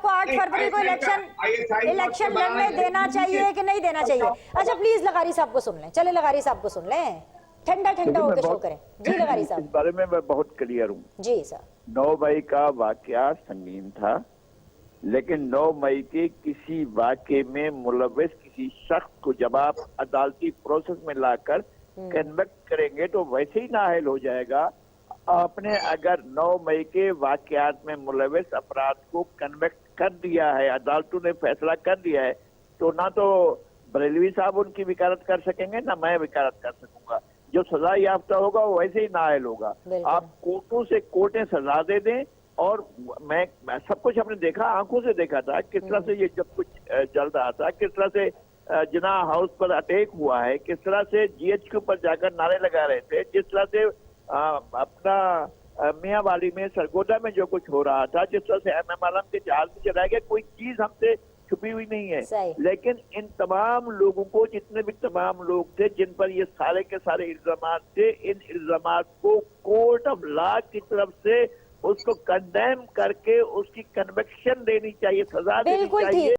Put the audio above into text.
आपको 8 फरवरी को इलेक्शन लड़ने देना चाहिए कि नहीं देना चाहिए? अच्छा प्लीज लगारी साहब को सुन लें, चले लगारी साहब को सुन लें, ठंडा ठंडा होकर शो करें। जी लगारी इस साहब। बारे में मैं बहुत क्लियर हूँ। जी सर। 9 मई का वाकया संगीन था, लेकिन 9 मई के किसी वाकये में मुलव्विस किसी शख्स को जब आप अदालती प्रोसेस में लाकर कन्विक्ट करेंगे तो वैसे ही नाअहल हो जाएगा। आपने अगर 9 मई के वाकयात में मुलव्विस अपराध को कन्विक्ट कर दिया है, अदालतों ने फैसला कर दिया है, तो ना तो बरेलवी साहब उनकी वकालत कर सकेंगे ना मैं वकालत कर सकूंगा। जो सजा याफ्ता होगा वो वैसे ही नाअहल होगा। आप कोर्टों से कोर्टें सजा दे दें, और मैं सब कुछ हमने देखा, आंखों से देखा था किस तरह से ये जब कुछ चल रहा था, किस तरह से जिना हाउस पर अटैक हुआ है, किस तरह से जीएचक्यू पर जाकर नारे लगा रहे थे, जिस तरह से अपना मियां वाली में सरगोदा में जो कुछ हो रहा था, जिस तरह से एमएम आलम के जहाज में चलाया गया, कोई चीज हमसे छुपी हुई नहीं है। लेकिन इन तमाम लोगों को, जितने भी तमाम लोग थे जिन पर ये सारे के सारे इल्जामात थे, इन इल्जामात को कोर्ट ऑफ लॉ की तरफ से उसको कंडेम करके उसकी कन्विक्शन देनी चाहिए, सजा देनी चाहिए।